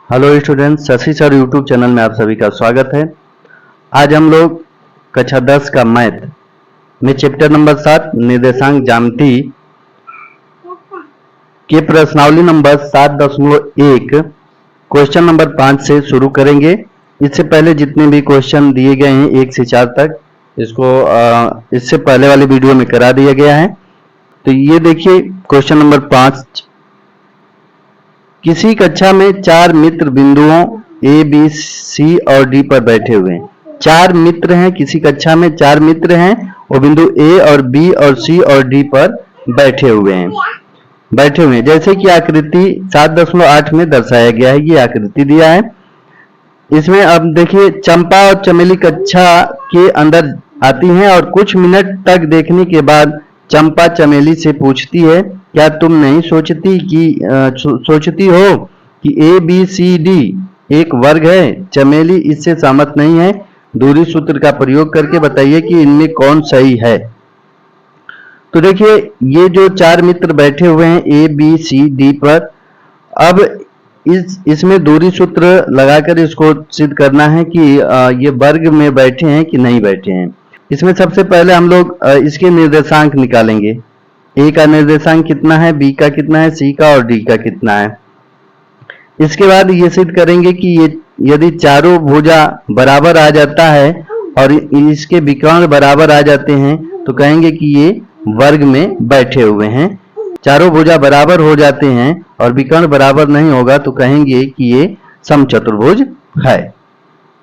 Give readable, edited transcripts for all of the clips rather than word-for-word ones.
Hello students, Shashi sir YouTube channel में आप सभी का स्वागत है। आज हम लोग कक्षा 10 का मैथ में चैप्टर नंबर 7 निर्देशांक ज्यामिति के प्रश्नावली नंबर 7.1 क्वेश्चन नंबर 5 से शुरू करेंगे। इससे पहले जितने भी क्वेश्चन दिए गए हैं 1 से 4 तक, इसको इससे पहले वाले वीडियो में करा दिया गया है। तो ये देखिए क्वेश्चन नंबर 5, किसी कक्षा में 4 मित्र बिंदुओं ए बी सी और डी पर बैठे हुए हैं। 4 मित्र हैं, किसी कक्षा में 4 मित्र हैं और बिंदु ए और बी और सी और डी पर बैठे हुए हैं जैसे कि आकृति 7.8 में दर्शाया गया है। ये आकृति दिया है। इसमें अब देखिए चंपा और चमेली कक्षा के अंदर आती हैं और कुछ मिनट तक देखने के बाद चंपा चमेली से पूछती है, क्या तुम नहीं सोचती हो कि ए बी सी डी एक वर्ग है? चमेली इससे सहमत नहीं है। दूरी सूत्र का प्रयोग करके बताइए कि इनमें कौन सही है। तो देखिए ये जो 4 मित्र बैठे हुए हैं ए बी सी डी पर, अब इसमें दूरी सूत्र लगाकर इसको सिद्ध करना है कि ये वर्ग में बैठे हैं कि नहीं बैठे हैं। इसमें सबसे पहले हम लोग इसके निर्देशांक निकालेंगे। ए का निर्देशांक कितना है, बी का कितना है, सी का और डी का कितना है। इसके बाद ये सिद्ध करेंगे कि ये यदि चारों भुजा बराबर आ जाता है और इसके विकर्ण बराबर आ जाते हैं तो कहेंगे कि ये वर्ग में बैठे हुए हैं। चारों भुजा बराबर हो जाते हैं और विकर्ण बराबर नहीं होगा तो कहेंगे कि ये समचतुर्भुज है।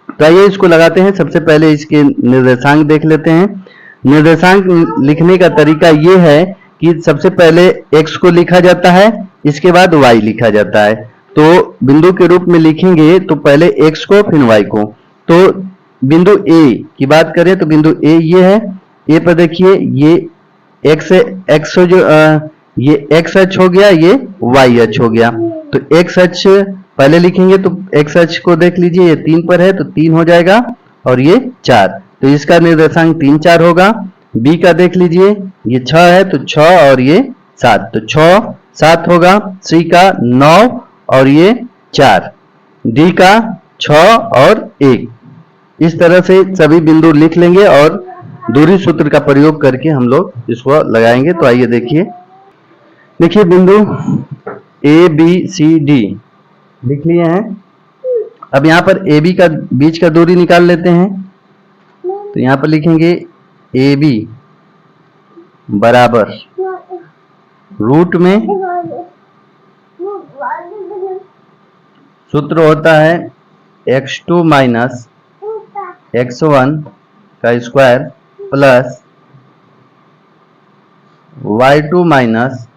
तो आइए इसको लगाते हैं। सबसे पहले इसके निर्देशांक देख लेते हैं। निर्देशांक लिखने का तरीका ये है कि सबसे पहले x को लिखा जाता है, इसके बाद y लिखा जाता है। तो बिंदु के रूप में लिखेंगे तो पहले x को फिर y को। तो बिंदु A की बात करें तो बिंदु A ये है। A पर देखिए ये x जो ये x अक्ष हो गया, ये y अक्ष हो गया। तो x अक्ष पहले लिखेंगे तो x अक्ष को देख लीजिए, ये 3 पर है तो 3 हो जाएगा और ये 4, तो इसका निर्देशांक 3 4 होगा। b का देख लीजिए, ये 6 है तो 6 और ये 7, तो 6 7 होगा। c का 9 और ये 4, d का 6 और 1। इस तरह से सभी बिंदु लिख लेंगे और दूरी सूत्र का प्रयोग करके हम लोग इसको लगाएंगे। तो आइए देखिए बिंदु ए बी सी डी लिख लिए हैं। अब यहाँ पर ए बी का बीच का दूरी निकाल लेते हैं। तो यहाँ पर लिखेंगे ए बी बराबर रूट में सूत्र होता है x2 माइनस x1 का square plus y2 minus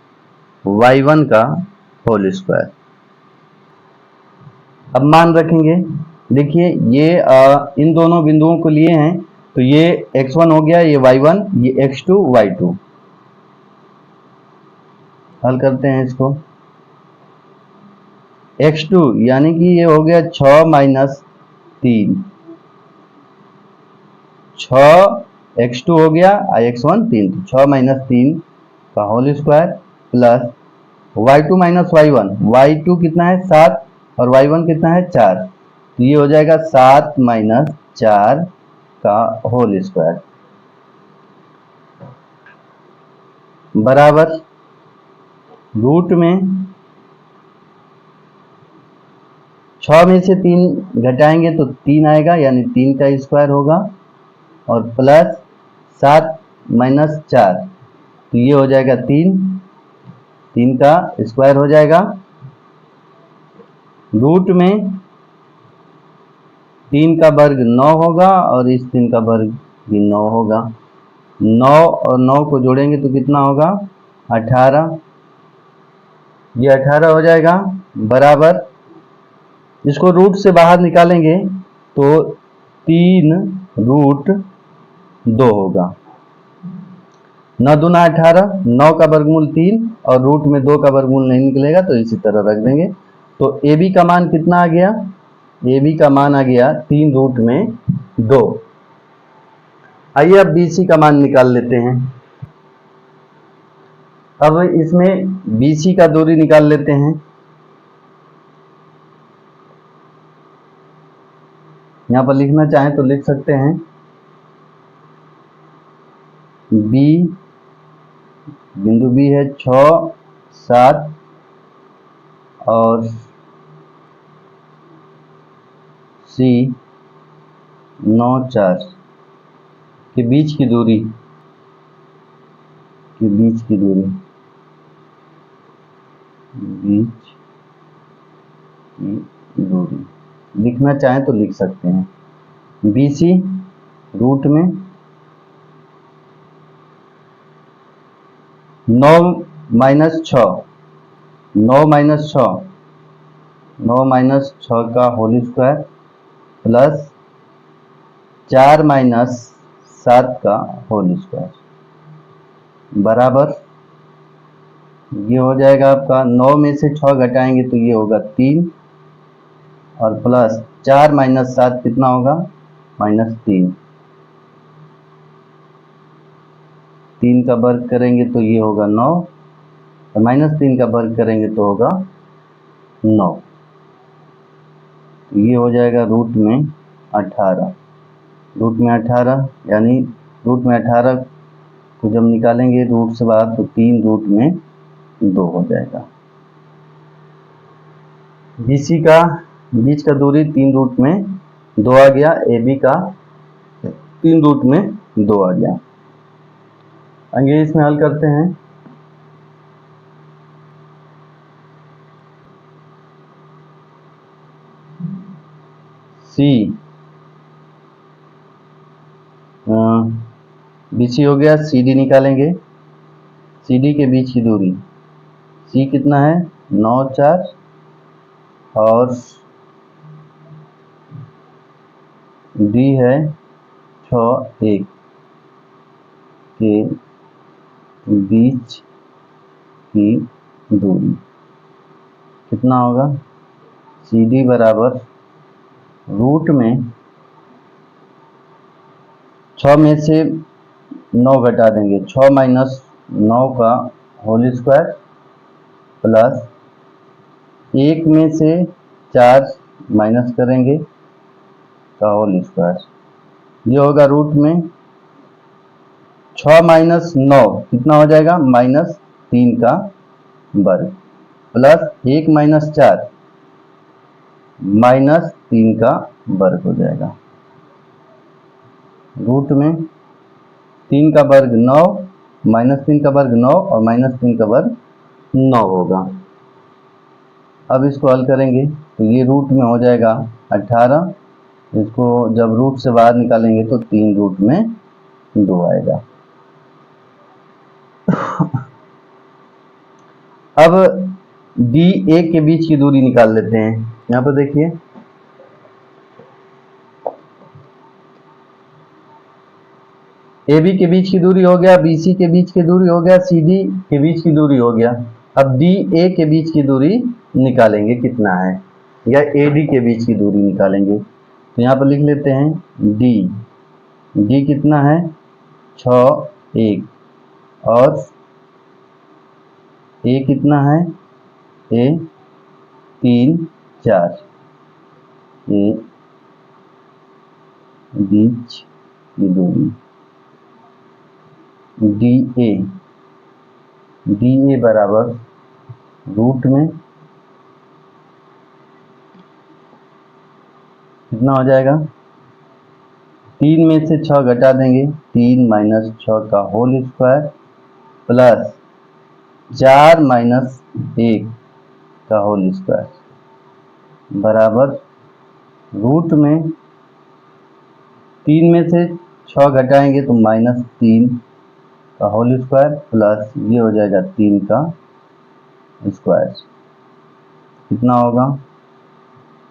y1 का होल स्क्वायर। अब मान रखेंगे, देखिए ये इन दोनों बिंदुओं को लिए हैं तो ये x1 हो गया, ये y1, ये x2 y2। हल करते हैं इसको। x2 यानी कि ये हो गया 6 माइनस 3, 6 x2 हो गया x1 3, तो 6 माइनस 3 का whole square plus y2 minus y1, y2 कितना है 7 और y1 कितना है 4, तो ये हो जाएगा 7 माइनस 4 का होल स्क्वायर बराबर रूट में 6 में से 3 घटाएंगे तो 3 आएगा, यानी 3 का स्क्वायर होगा और प्लस 7 माइनस 4, तो ये हो जाएगा 3 का स्क्वायर हो जाएगा। रूट में 3 का वर्ग 9 होगा और इस 3 का वर्ग भी 9 होगा। 9 और 9 को जोड़ेंगे तो कितना होगा 18, ये 18 हो जाएगा बराबर। इसको रूट से बाहर निकालेंगे तो 3 रूट 2 होगा। 9 दूना 18, 9 का वर्गमूल 3 और रूट में 2 का वर्गमूल नहीं निकलेगा तो इसी तरह रख देंगे। तो ए बी का मान कितना आ गया, ए बी का मान आ गया 3 रूट में 2। आइए अब बी सी का मान निकाल लेते हैं। अब इसमें बी सी का दूरी निकाल लेते हैं। यहाँ पर लिखना चाहें तो लिख सकते हैं बी, बिंदु बी है 6, 7 और सी 9, 4 के बीच की दूरी, बीच की दूरी लिखना चाहें तो लिख सकते हैं। BC रूट में 9 माइनस 6, 9 माइनस 6, 9 माइनस 6 का होल स्क्वायर प्लस 4 माइनस 7 का होल स्क्वायर बराबर, ये हो जाएगा आपका 9 में से 6 घटाएंगे तो ये होगा 3 और प्लस 4 माइनस 7 कितना होगा, -3, 3 का वर्ग करेंगे तो ये होगा 9 और -3 का वर्ग करेंगे तो होगा 9, ये हो जाएगा रूट में 18, रूट में 18 यानी रूट में 18 को जब निकालेंगे रूट से बाहर तो 3 रूट में 2 हो जाएगा। BC का बीच का दूरी 3 रूट में 2 आ गया, AB का 3 रूट में 2 आ गया। आगे इसमें हल करते हैं। C BC हो गया, CD निकालेंगे, CD के बीच की दूरी C कितना है 9, 4 और D है 6, 1 के बीच की दूरी कितना होगा, CD बराबर रूट में 6 में से 9 घटा देंगे, 6 माइनस 9 का होल स्क्वायर प्लस 1 में से 4 माइनस करेंगे का होल स्क्वायर, ये होगा रूट में 6 माइनस 9 कितना हो जाएगा, -3 का वर्ग प्लस 1 माइनस 4 -3 का वर्ग हो जाएगा, रूट में 3 का वर्ग 9, -3 का वर्ग 9 और -3 का वर्ग 9 होगा। अब इसको हल करेंगे तो ये रूट में हो जाएगा 18, इसको जब रूट से बाहर निकालेंगे तो 3 रूट में 2 आएगा। अब DA के बीच की दूरी निकाल लेते हैं। यहाँ पर देखिए AB के बीच की दूरी हो गया, BC के बीच की दूरी हो गया, CD के बीच की दूरी हो गया। अब DA के बीच की दूरी निकालेंगे कितना है, या AD के बीच की दूरी निकालेंगे तो यहाँ पर लिख लेते हैं D कितना है 6, 1 और A कितना है A 3, 4 ये बीच की दूरी DA बराबर रूट में कितना हो जाएगा, 3 में से 6 घटा देंगे, 3 माइनस 6 का होल स्क्वायर प्लस 4 माइनस 1 का होल स्क्वायर बराबर रूट में 3 में से 6 घटाएंगे तो -3 का होल स्क्वायर प्लस ये हो जाएगा 3 का स्क्वायर, कितना होगा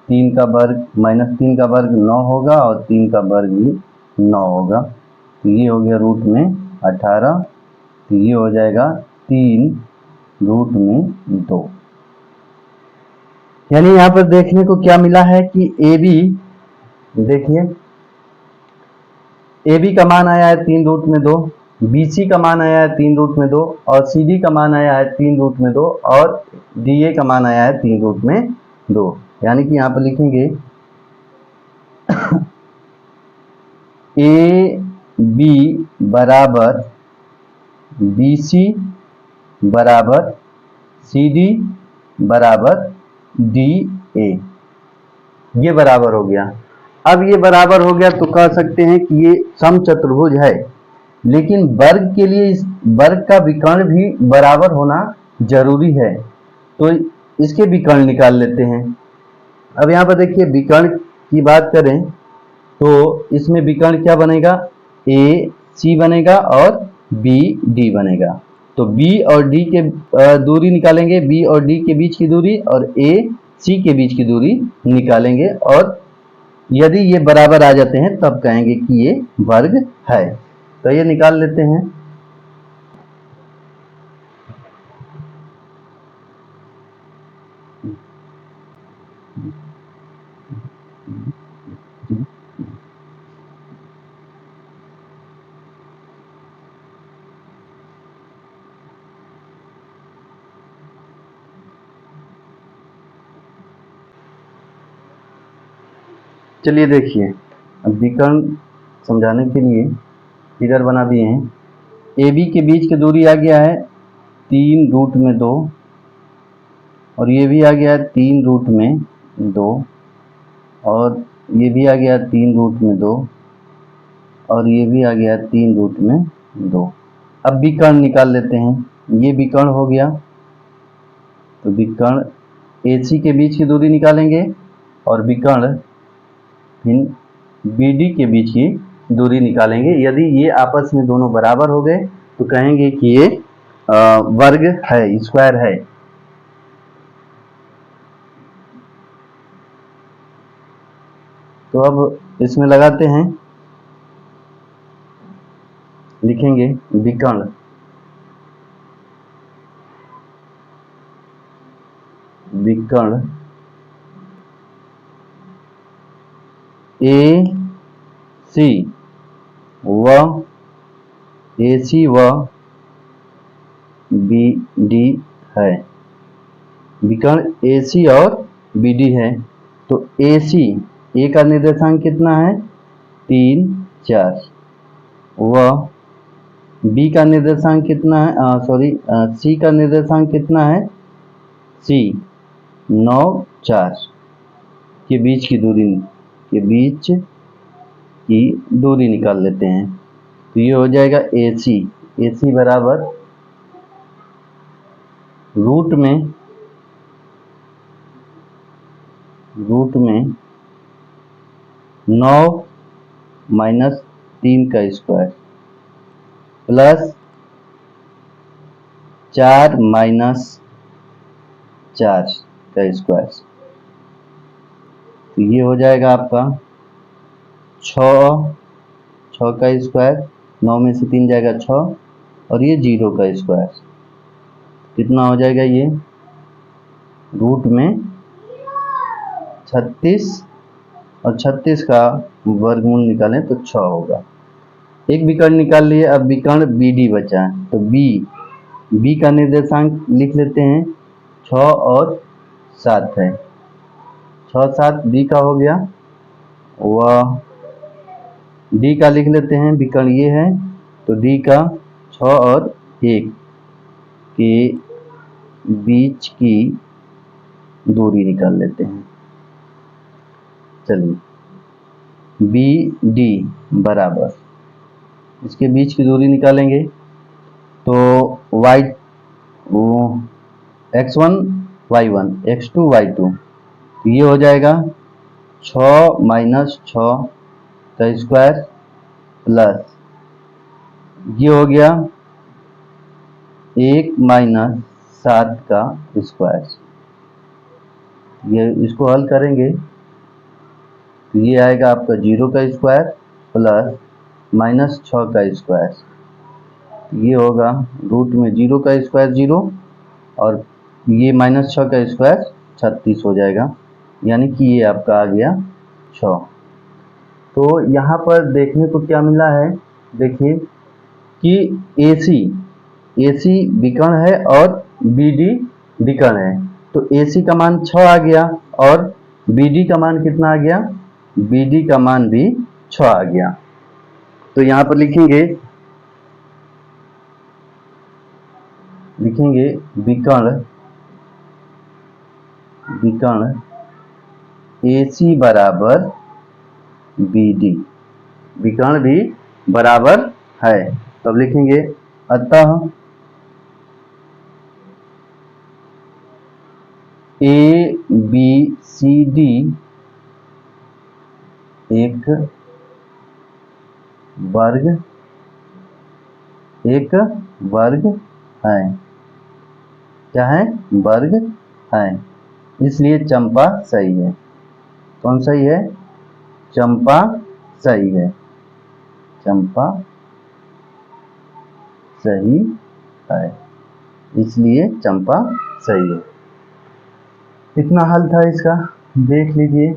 3 का वर्ग -3 का वर्ग 9 होगा और 3 का वर्ग भी 9 होगा, तो ये हो गया रूट में 18, तो ये हो जाएगा 3 रूट में 2। यानी यहाँ पर देखने को क्या मिला है कि AB, देखिए AB का मान आया है 3 रूट में 2, BC का मान आया है 3 रूट में 2 और CD का मान आया है 3 रूट में 2 और DA का मान आया है 3 रूट में 2। यानी कि यहाँ पर लिखेंगे ए बी बराबर बी सी बराबर सी डी बराबर डी ए, ये बराबर हो गया। अब ये बराबर हो गया तो कह सकते हैं कि ये समचतुर्भुज है, लेकिन वर्ग के लिए इस वर्ग का विकर्ण भी बराबर होना जरूरी है, तो इसके विकर्ण निकाल लेते हैं। अब यहाँ पर देखिए विकर्ण की बात करें तो इसमें विकर्ण क्या बनेगा, ए सी बनेगा और बी डी बनेगा। तो बी और डी के दूरी निकालेंगे, बी और डी के बीच की दूरी, और ए सी के बीच की दूरी निकालेंगे, और यदि ये बराबर आ जाते हैं तब कहेंगे कि ये वर्ग है। तो ये निकाल लेते हैं। चलिए देखिए, अब विकर्ण समझाने के लिए फिगर बना दिए हैं। ए बी के बीच की दूरी आ गया है 3√2, और ये भी आ गया 3√2, और ये भी आ गया 3√2, और ये भी आ गया 3√2। अब विकर्ण निकाल लेते हैं। ये विकर्ण हो गया, तो विकर्ण ए सी के बीच की दूरी निकालेंगे, और विकर्ण फिर बी डी के बीच की दूरी निकालेंगे। यदि ये आपस में दोनों बराबर हो गए तो कहेंगे कि ये वर्ग है, स्क्वायर है। तो अब इसमें लगाते हैं, लिखेंगे विकर्ण विकर्ण ए सी व ए सी व बी डी है। विकर्ण ए सी और बी डी है। तो ए सी, ए का निर्देशांक कितना है 3 4, व बी का निर्देशांक कितना है सी का निर्देशांक कितना है सी 9 4 के बीच की दूरी निकाल लेते हैं। तो ये हो जाएगा ए सी बराबर रूट में 9 - 3 का स्क्वायर प्लस 4 - 4 का स्क्वायर। तो ये हो जाएगा आपका 6 का स्क्वायर, 9 में से 3 जाएगा 6, और ये 0 का स्क्वायर। कितना हो जाएगा ये रूट में 36, और 36 का वर्गमूल निकालें तो 6 होगा। एक विकर्ण निकाल लिए। अब विकर्ण बी डी बचा है, तो बी का निर्देशांक लिख लेते हैं 6 और 7 है। 6 7 बी का हो गया। वह डी का लिख लेते हैं, विकर्ण ये है, तो डी का 6 और 1 के बीच की दूरी निकाल लेते हैं। चलिए बी डी बराबर, इसके बीच की दूरी निकालेंगे तो x1 y1 x2 y2, तो ये हो जाएगा 6 - 6 का स्क्वायर प्लस ये हो गया 1 - 7 का स्क्वायर। ये इसको हल करेंगे तो ये आएगा आपका 0 का स्क्वायर प्लस -6 का स्क्वायर। ये होगा रूट में 0 का स्क्वायर 0, और ये -6 का स्क्वायर 36 हो जाएगा, यानी कि ये आपका आ गया 6। तो यहाँ पर देखने को क्या मिला है, देखिए कि AC विकर्ण है और BD विकर्ण है। तो AC का मान 6 आ गया और BD का मान कितना आ गया BD का मान भी 6 आ गया। तो यहाँ पर लिखेंगे विकर्ण AC बराबर BD, विकर्ण भी बराबर है। तब लिखेंगे अतः ABCD एक वर्ग है। क्या है? वर्ग है। इसलिए चंपा सही है। कौन सही है? चंपा सही है। चंपा सही है, इसलिए चंपा सही है। इतना हल था इसका, देख लीजिए।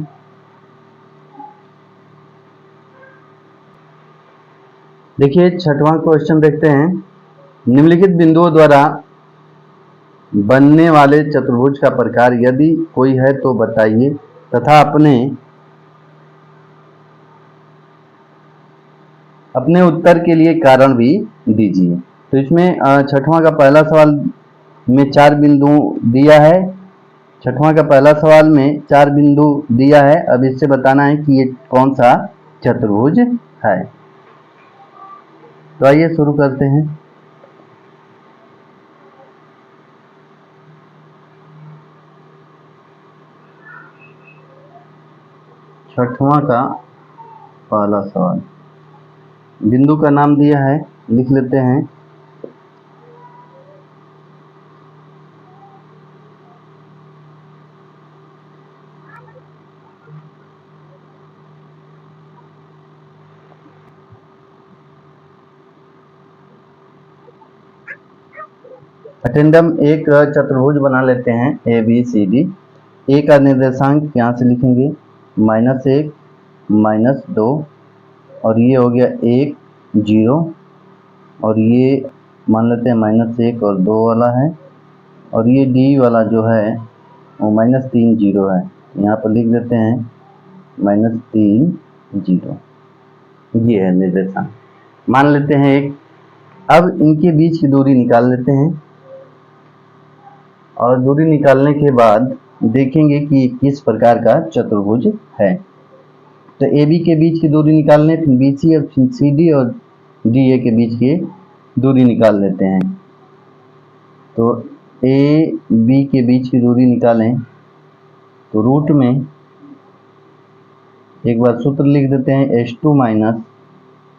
देखिए छठवां क्वेश्चन देखते हैं। निम्नलिखित बिंदुओं द्वारा बनने वाले चतुर्भुज का प्रकार यदि कोई है तो बताइए तथा अपने उत्तर के लिए कारण भी दीजिए। तो इसमें छठवां का पहला सवाल में 4 बिंदु दिया है। छठवां का पहला सवाल में 4 बिंदु दिया है। अब इससे बताना है कि ये कौन सा चतुर्भुज है। तो आइए शुरू करते हैं। छठवां का पहला सवाल, बिंदु का नाम दिया है, लिख लेते हैं। अटेंडम एक चतुर्भुज बना लेते हैं ABCD। ए का निर्देशांक यहाँ से लिखेंगे -1 -2, और ये हो गया 1 0, और ये मान लेते हैं -1 और 2 वाला है, और ये D वाला जो है वो -3 0 है। यहाँ पर लिख देते हैं -3 0। ये है निर्देशांक, मान लेते हैं 1। अब इनके बीच की दूरी निकाल लेते हैं, और दूरी निकालने के बाद देखेंगे कि किस प्रकार का चतुर्भुज है। तो AB के बीच की दूरी निकालने, फिर BC और CD और DA के बीच की दूरी निकाल लेते हैं। तो AB के बीच की दूरी निकालें तो रूट में एक बार सूत्र लिख देते हैं, h2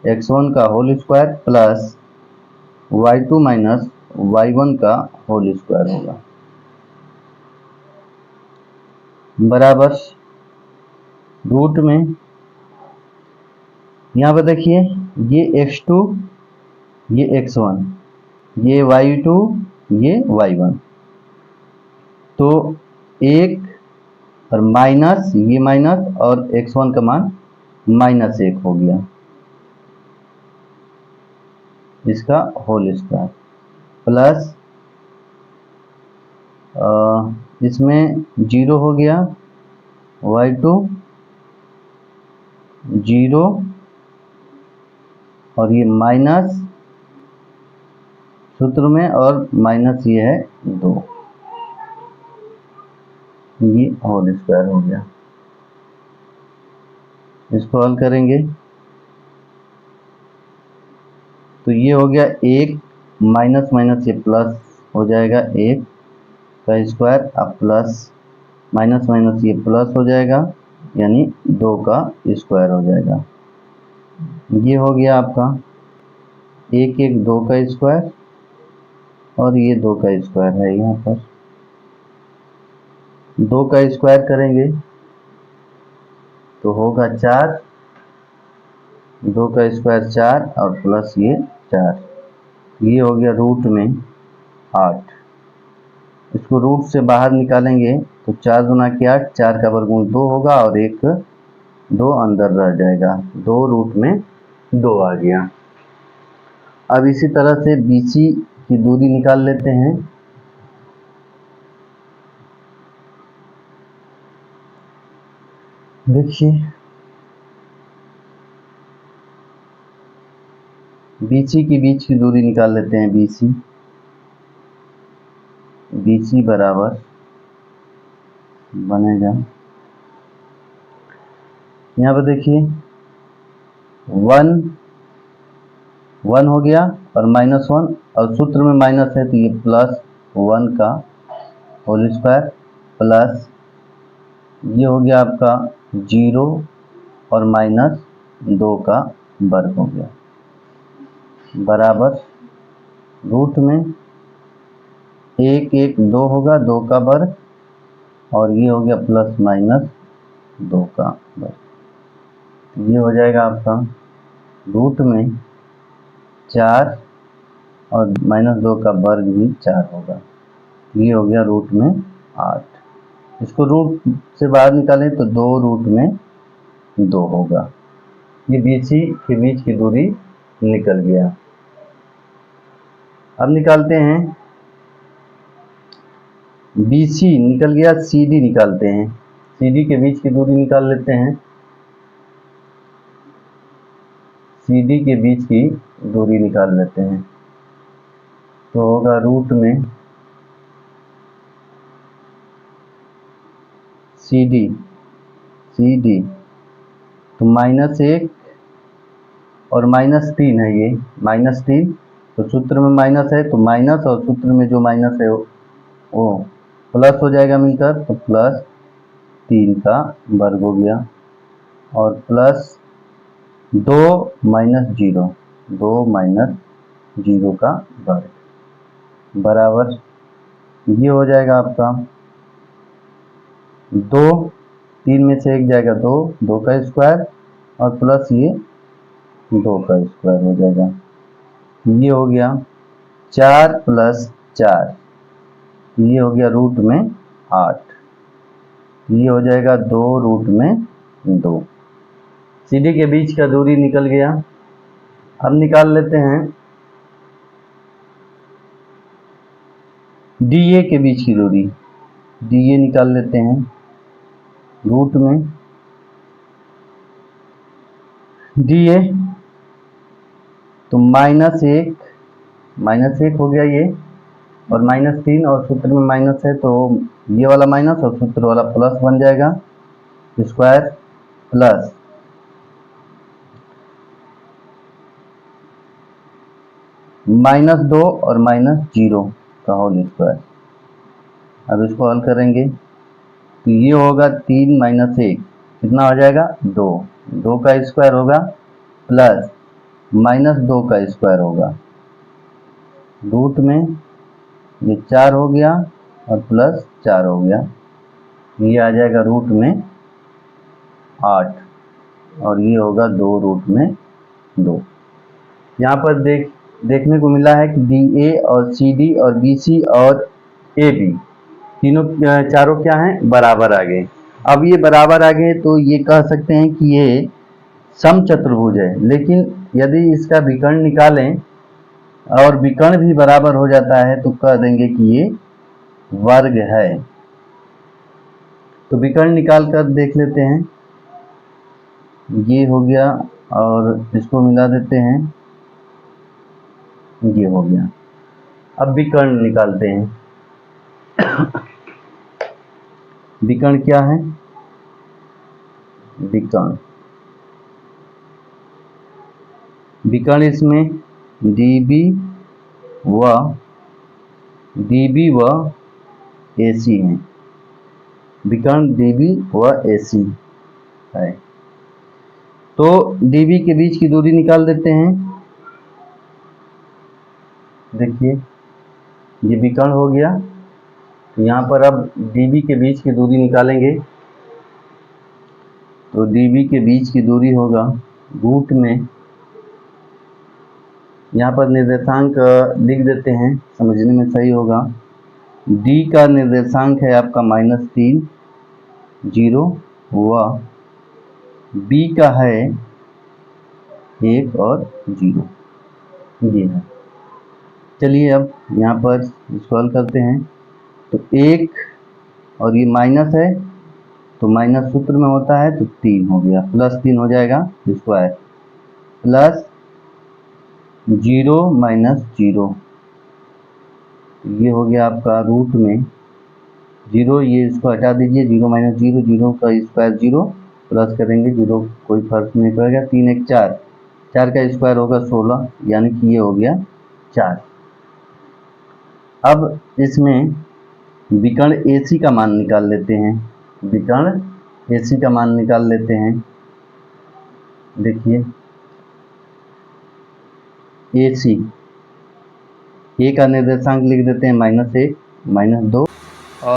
- x1 का whole square plus y2 - y1 का होल स्क्वायर होगा, बराबर रूट में। यहाँ पर देखिए ये x2, ये x1, ये y2, ये y1, तो 1 और माइनस, ये माइनस, और x1 का मान -1 हो गया, इसका होल स्क्वायर प्लस इसमें 0 हो गया, y2 0, और ये माइनस सूत्र में, और माइनस ये है 2, ये होल स्क्वायर हो गया। इसको हल करेंगे तो ये हो गया 1 माइनस माइनस ये प्लस हो जाएगा, 1 का स्क्वायर, अब प्लस माइनस माइनस ये प्लस हो जाएगा, यानी 2 का स्क्वायर हो जाएगा। ये हो गया आपका 1 1 2 का स्क्वायर, और ये 2 का स्क्वायर है। यहाँ पर 2 का स्क्वायर करेंगे तो होगा 4, 2 का स्क्वायर 4, और प्लस ये 4, ये हो गया रूट में 8। इसको रूट से बाहर निकालेंगे तो 4 गुना के 8, 4 का वर्गमूल 2 होगा, और 1 2 अंदर रह जाएगा, 2 रूट में 2 आ गया। अब इसी तरह से BC की दूरी निकाल लेते हैं। देखिए BC के बीच की दूरी निकाल लेते हैं। BC बराबर बनेगा, यहाँ पर देखिए 1 हो गया और -1, और सूत्र में माइनस है तो ये +1 का होल स्क्वायर प्लस ये हो गया आपका 0 और -2 का वर्ग हो गया बराबर रूट में 1 1 2 होगा, 2 का वर्ग, और ये हो गया +-2 का वर्ग। ये हो जाएगा आपका रूट में 4 और -2 का वर्ग भी 4 होगा। ये हो गया रूट में 8। इसको रूट से बाहर निकालें तो 2 रूट में 2 होगा। ये BC के बीच की दूरी निकल गया। अब निकालते हैं BC निकल गया, CD निकालते हैं। CD के बीच की दूरी निकाल लेते हैं। CD के बीच की दूरी निकाल लेते हैं तो होगा रूट में CD तो -1 और -3 है, ये -3 तो सूत्र में माइनस है तो माइनस, और सूत्र में जो माइनस है वो प्लस हो जाएगा मिलकर, तो +3 का वर्ग हो गया, और +2 -0 का वर्ग बराबर ये हो जाएगा आपका 2, 3 में से 1 जाएगा 2, 2 का स्क्वायर और प्लस ये 2 का स्क्वायर हो जाएगा। ये हो गया 4 + 4, ये हो गया रूट में 8, ये हो जाएगा 2 रूट में 2। CD के बीच का दूरी निकल गया। अब निकाल लेते हैं DA के बीच की दूरी। DA निकाल लेते हैं रूट में DA तो -1 हो गया ये, और -3 और सूत्र में माइनस है तो ये वाला माइनस और सूत्र वाला प्लस बन जाएगा, स्क्वायर प्लस -2 और -0 का होल स्क्वायर। अब इसको हल करेंगे तो ये होगा 3 - 1 कितना हो जाएगा 2, 2 का स्क्वायर होगा प्लस -2 का स्क्वायर होगा, रूट में ये 4 हो गया और प्लस 4 हो गया, ये आ जाएगा रूट में 8, और ये होगा 2 रूट में 2। यहाँ पर देखने को मिला है कि DA और CD और BC और AB तीनों चारों क्या हैं, बराबर आ गए। अब ये बराबर आ गए तो ये कह सकते हैं कि ये समचतुर्भुज है, लेकिन यदि इसका विकर्ण निकालें और विकर्ण भी बराबर हो जाता है तो कह देंगे कि ये वर्ग है। तो विकर्ण निकाल कर देख लेते हैं, ये हो गया और इसको मिला देते हैं, ये हो गया। अब विकर्ण निकालते हैं। विकर्ण क्या है, विकर्ण इसमें DB व AC है। विकर्ण DB व AC है तो DB के बीच की दूरी निकाल देते हैं। देखिए ये विकर्ण हो गया, तो यहाँ पर अब DB के बीच की दूरी निकालेंगे तो DB के बीच की दूरी होगा रूट में, यहाँ पर निर्देशांक लिख देते हैं, समझने में सही होगा। D का निर्देशांक है आपका -3 0 व B का है 1 और 0, ये है। चलिए अब यहाँ पर इसको हल करते हैं तो 1 और ये माइनस है तो माइनस सूत्र में होता है तो 3 हो गया, +3 हो जाएगा square, plus zero minus zero, ये हो गया आपका रूट में जीरो, ये इसको हटा दीजिए, जीरो माइनस जीरो, जीरो का स्क्वायर जीरो, प्लस करेंगे जीरो, कोई फर्क नहीं पड़ेगा, 3 एक 4, 4 का स्क्वायर होगा 16, यानी कि ये हो गया 4। अब इसमें विकर्ण AC का मान निकाल लेते हैं, विकर्ण AC का मान निकाल लेते हैं। देखिए AC, A का निर्देशांक लिख देते हैं -1, -2 और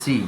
C